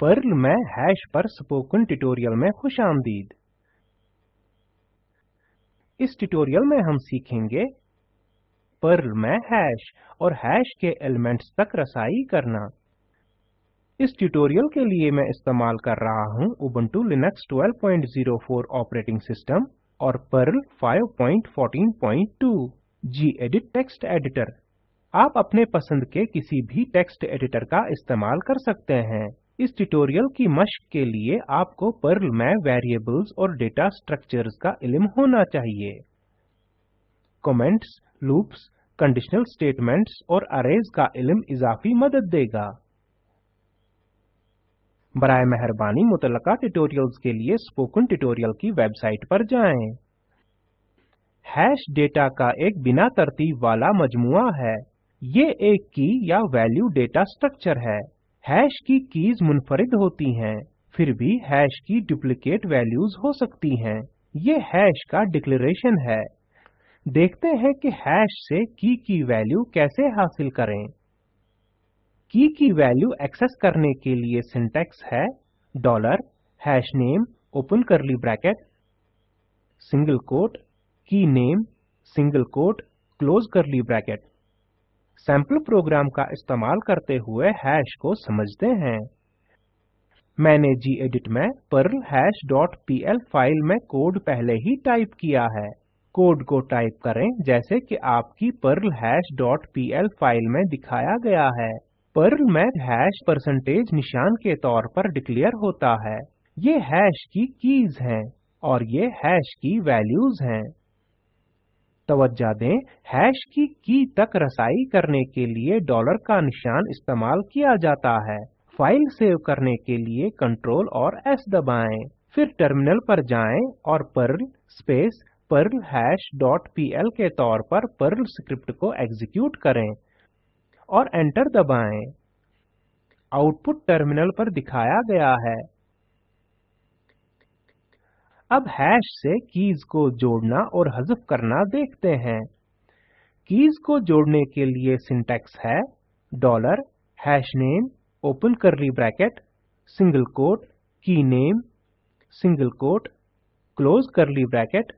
Perl में hash पर spoken tutorial में खुशामदीद। इस ट्यूटोरियल में हम सीखेंगे पर्ल में हैश और हैश के एलिमेंट्स तक रसाई करना। इस ट्यूटोरियल के लिए मैं इस्तेमाल कर रहा हूं उबुंटू लिनक्स 12.04 ऑपरेटिंग सिस्टम और पर्ल 5.14.2 गेडिट टेक्स्ट एडिटर। आप अपने पसंद के किसी भी टेक्स्ट एडिटर का इस्तेमाल कर सकते हैं। इस ट्यूटोरियल की मश्क के लिए आपको पर्ल में वेरिएबल्स और डेटा स्ट्रक्चर्स का इल्म होना चाहिए। कमेंट्स, लूप्स, कंडीशनल स्टेटमेंट्स और अरेज का इल्म इजाफी मदद देगा। बराए मेहरबानी मुतल्लका ट्यूटोरियल्स के लिए स्पोकन ट्यूटोरियल की वेबसाइट पर जाएं। हैश डेटा का एक बिना तरतीब वाला मजमुआ है। ये एक की या वैल्यू डेटा स्ट्रक्चर है। हैश की कीज मुनफरिद होती हैं, फिर भी हैश की डुप्लीकेट वैल्यूज हो सकती हैं। ये हैश का डिक्लेरेशन है। देखते हैं कि हैश से की वैल्यू कैसे हासिल करें। की वैल्यू एक्सेस करने के लिए सिंटैक्स है $hashname open curly bracket single quote key name single quote close curly bracket. Sample program का इस्तेमाल करते हुए हैश को समझते हैं। मैंने गेडिट में पर्ल hash.pl फाइल में कोड पहले ही टाइप किया है। कोड को टाइप करें जैसे कि आपकी पर्ल hash.pl फाइल में दिखाया गया है। पर्ल में हैश परसेंटेज निशान के तौर पर डिक्लेयर होता है। ये हैश की कीज हैं और ये हैश की वैल्यूज हैं। तवज्जो दें, हैश की तक रसाई करने के लिए डॉलर का निशान इस्तेमाल किया जाता है। फाइल सेव करने के लिए कंट्रोल और एस दबाएं, फिर टर्मिनल पर जाएं और पर्ल स्पेस पर्ल hash.pl के तौर पर पर्ल स्क्रिप्ट को एग्जीक्यूट करें और एंटर दबाएं। आउटपुट टर्मिनल पर दिखाया गया है। अब हैश से कीज को जोड़ना और हज़फ करना देखते हैं। कीज को जोड़ने के लिए सिंटैक्स है $hashname open curly bracket single quote key name single quote close curly bracket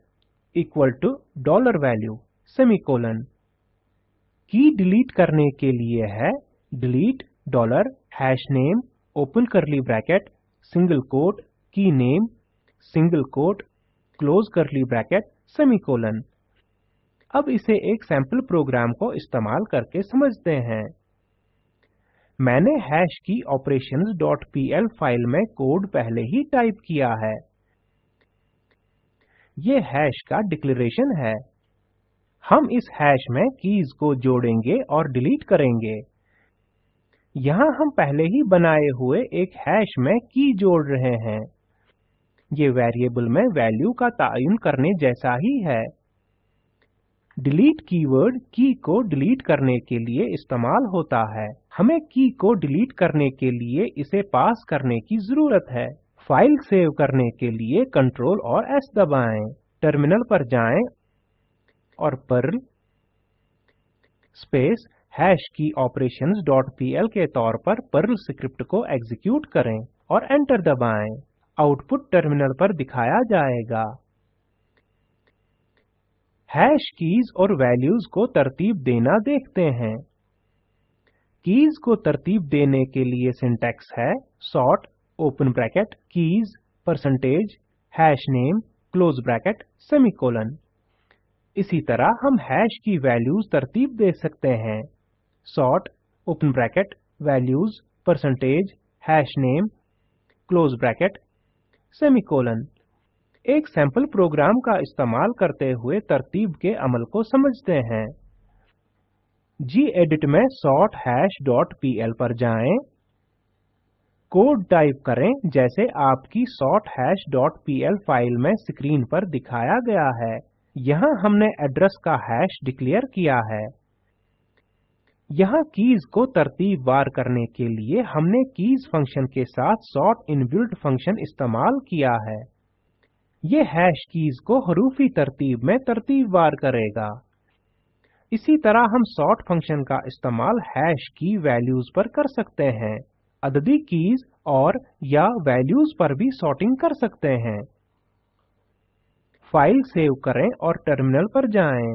equal to $value semicolon. Key delete करने के लिए है delete $hashname open curly bracket single quote key name single quote close curly bracket semicolon. अब इसे एक sample program को इस्तेमाल करके समझते हैं। मैंने हैश की operations.pl फाइल में कोड पहले ही टाइप किया है। ये हैश का डिक्लेरेशन है। हम इस हैश में कीज को जोड़ेंगे और डिलीट करेंगे। यहाँ हम पहले ही बनाए हुए एक हैश में की जोड़ रहे हैं। ये वेरिएबल में वैल्यू का तायुन करने जैसा ही है। डिलीट कीवर्ड की को डिलीट करने के लिए इस्तेमाल होता है। हमें की को डिलीट करने के लिए इसे पास करने की जरूरत है। फाइल सेव करने के लिए कंट्रोल और एस दबाएं, टर्मिनल पर जाएं और पर्ल स्पेस हैश की operations.pl के तौर पर पर्ल स्क्रिप्ट को एग्जीक्यूट करें और एंटर दबाएं। आउटपुट टर्मिनल पर दिखाया जाएगा। हैश कीज और वैल्यूज को तरतीब देना देखते हैं। कीज को तरतीब देने के लिए सिंटैक्स है sort open bracket keys percentage hashname close bracket semicolon. इसी तरह हम हैश की वैल्यूज तरतीब दे सकते हैं sort open bracket values percentage hashname close bracket semicolon. एक सैंपल प्रोग्राम का इस्तेमाल करते हुए तरतीब के अमल को समझते हैं। गेडिट में sorthash.pl पर जाएं, कोड टाइप करें जैसे आपकी sorthash.pl फाइल में स्क्रीन पर दिखाया गया है। यहाँ हमने एड्रेस का हैश डिक्लेयर किया है। यहाँ कीज को तरतीबवार करने के लिए हमने कीज फंक्शन के साथ sort इनबिल्ट फंक्शन इस्तेमाल किया है। ये हैश कीज को हरूफी तरतीब में तरतीबवार करेगा। इसी तरह हम sort फंक्शन का इस्तेमाल हैश की वैल्यूज पर कर सकते हैं। अददी कीज और या वैल्यूज पर भी सॉर्टिंग कर सकते हैं। फाइल सेव करें और टर्मिनल पर जाएं।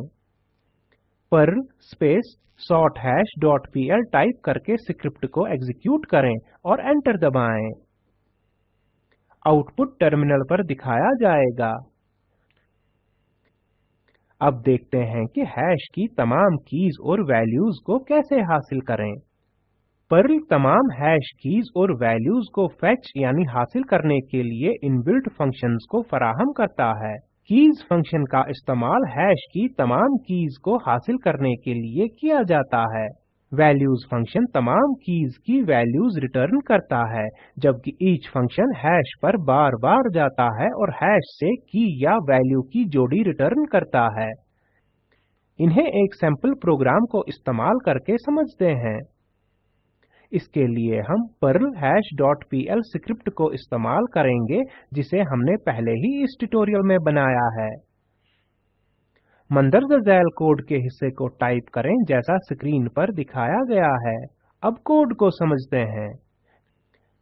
पर्ल स्पेस sorthash.pl टाइप करके स्क्रिप्ट को एग्जीक्यूट करें और एंटर दबाएं। आउटपुट टर्मिनल पर दिखाया जाएगा। अब देखते हैं कि हैश की तमाम कीज और वैल्यूज को कैसे हासिल करें। पर्ल तमाम हैश कीज और वैल्यूज को फेच यानी हासिल करने के लिए इनबिल्ट फंक्शंस को फराहम करता है। कीज फंक्शन का इस्तेमाल हैश की तमाम कीज को हासिल करने के लिए किया जाता है। वैल्यूज फंक्शन तमाम कीज की वैल्यूज रिटर्न करता है, जबकि ईच फंक्शन हैश पर बार बार जाता है और हैश से की या वैल्यू की जोड़ी रिटर्न करता है। इन्हें एक सैंपल प्रोग्राम को इस्तेमाल करके समझते हैं। इसके लिए हम पर्ल hash.pl स्क्रिप्ट को इस्तेमाल करेंगे, जिसे हमने पहले ही इस ट्यूटोरियल में बनाया है। मंदरजा झैल कोड के हिस्से को टाइप करें जैसा स्क्रीन पर दिखाया गया है। अब कोड को समझते हैं।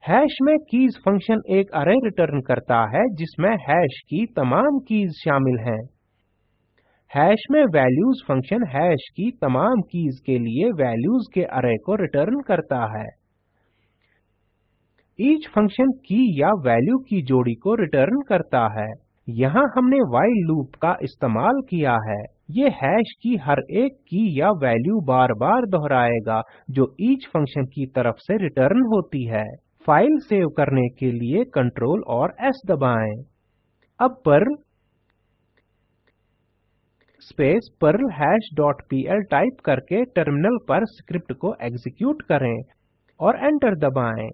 हैश में कीज फंक्शन एक अरे रिटर्न करता है जिसमें हैश की तमाम कीज शामिल हैं। हैश में वैल्यूज फंक्शन हैश की तमाम कीज के लिए वैल्यूज के अरे को रिटर्न करता है। ईच फंक्शन की या वैल्यू की जोड़ी को रिटर्न करता है। यहाँ हमने व्हाइल लूप का इस्तेमाल किया है। ये हैश की हर एक की या वैल्यू बार बार दोहराएगा जो ईच फंक्शन की तरफ से रिटर्न होती है। फाइल सेव करने के लिए Ctrl और S दबाएं। अब Perl space Perl hash.pl type करके टर्मिनल पर स्क्रिप्ट को एग्जीक्यूट करें और एंटर दबाएं।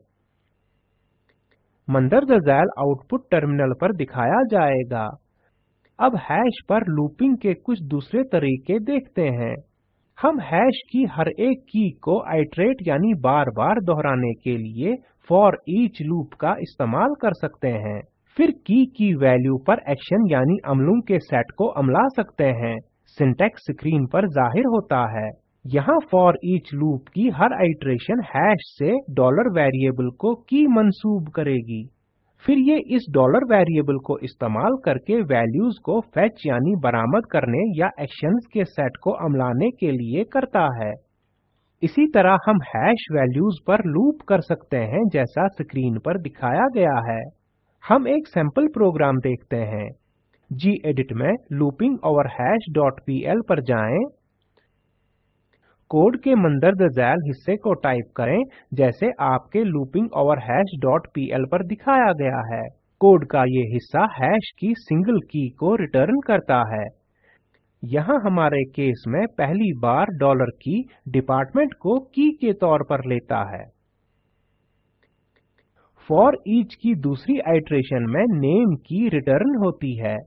मंदरजा झैल आउटपुट टर्मिनल पर दिखाया जाएगा। अब हैश पर लूपिंग के कुछ दूसरे तरीके देखते हैं। हम हैश की हर एक की को आइटरेट यानी बार बार दोहराने के लिए फॉर ईच लूप का इस्तेमाल कर सकते हैं। फिर की वैल्यू पर एक्शन यानी अमलों के सेट को अमला सकते हैं। सिंटैक्स स्क्रीन पर जाहिर होता है। यहाँ फॉर ईच लूप की हर आइटरेशन हैश से डॉलर वेरिएबल को की मंसूब करेगी। फिर ये इस डॉलर वेरिएबल को इस्तेमाल करके वैल्यूज को फेच यानी बरामद करने या एक्शंस के सेट को अमलाने के लिए करता है। इसी तरह हम हैश वैल्यूज पर लूप कर सकते हैं जैसा स्क्रीन पर दिखाया गया है। हम एक सैंपल प्रोग्राम देखते हैं। gedit में loopingoverhash.pl पर जाएं। कोड के मंदरजा झैल हिस्से को टाइप करें जैसे आपके loopingoverhash.pl पर दिखाया गया है। कोड का ये हिस्सा हैश की सिंगल की को रिटर्न करता है। यहाँ हमारे केस में पहली बार डॉलर की डिपार्टमेंट को की के तौर पर लेता है। फॉर ईच की दूसरी आइटरेशन में नेम की रिटर्न होती है।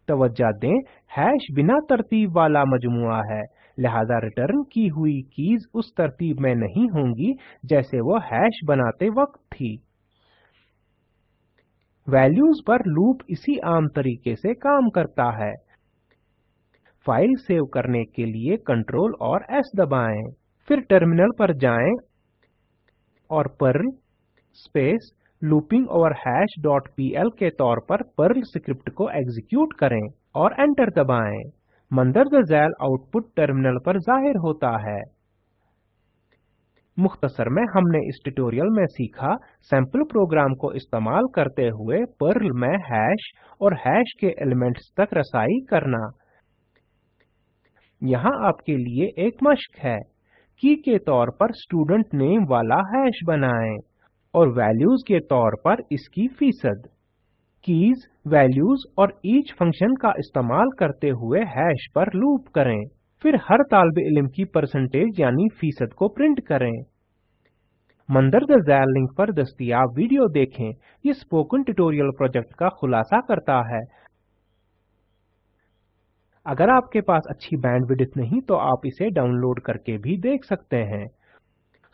तवज्जो दें, हैश बिना तरतीब वाला मजमुआ है, लिहाजा रिटर्न की हुई कीज उस तरतीब में नहीं होंगी जैसे वो हैश बनाते वक्त थी। वैल्यूज पर लूप इसी आम तरीके से काम करता है। फाइल सेव करने के लिए Ctrl और S दबाएं। फिर टर्मिनल पर जाएं और पर्ल स्पेस loopingoverhash.pl के तौर पर पर्ल स्क्रिप्ट को एग्जीक्यूट करें और एंटर दबाएं। मंदरजा झैल आउटपुट टर्मिनल पर जाहिर होता है। मुख्तसर में हमने इस ट्यूटोरियल में सीखा सैंपल प्रोग्राम को इस्तेमाल करते हुए पर्ल में हैश और हैश के एलिमेंट्स तक रसाई करना। यहाँ आपके लिए एक मश्क है। की के तौर पर स्टूडेंट नेम वाला हैश बनाएं और वैल्यूज के तौर पर इसकी फीसद। कीज, वैल्यूज और ईच फंक्शन का इस्तेमाल करते हुए हैश पर लूप करें। फिर हर तालिब इल्म की परसेंटेज यानी फीसद को प्रिंट करें। मंदरजा झैल लिंक पर दस्तयाब वीडियो देखें। ये स्पोकन ट्यूटोरियल प्रोजेक्ट का खुलासा करता है। अगर आपके पास अच्छी बैंडविड्थ नहीं तो आप इसे डाउनलोड करके भी देख सकते हैं।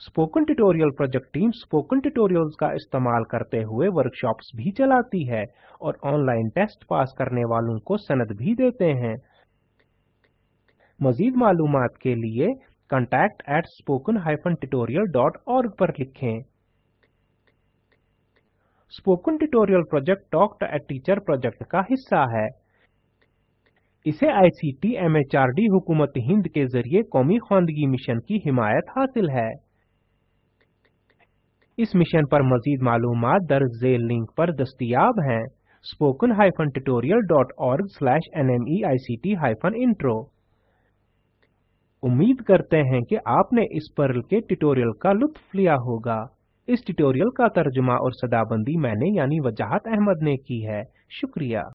Spoken tutorial project team spoken tutorials का इस्तेमाल करते हुए वर्कशॉप्स भी चलाती है और ऑनलाइन टेस्ट पास करने वालों को सनद भी देते हैं। मजीद मालूमात के लिए contact@spoken-tutorial.org पर लिखें। Spoken tutorial project talk to a teacher project का हिस्सा है। इसे आईसीटी एमएचआरडी हुकूमत हिंद के जरिए कौमी ख्वानदगी मिशन की हिमायत हासिल है। इस मिशन पर मजीद मालूमात दर्ज झेल लिंक पर दस्तयाब हैं spoken-tutorial.org/nmeict-intro। उम्मीद करते हैं कि आपने इस पर्ल के ट्यूटोरियल का लुत्फ लिया होगा। इस ट्यूटोरियल का तर्जुमा और सदाबंदी मैंने यानी वजाहत अहमद ने की है। शुक्रिया।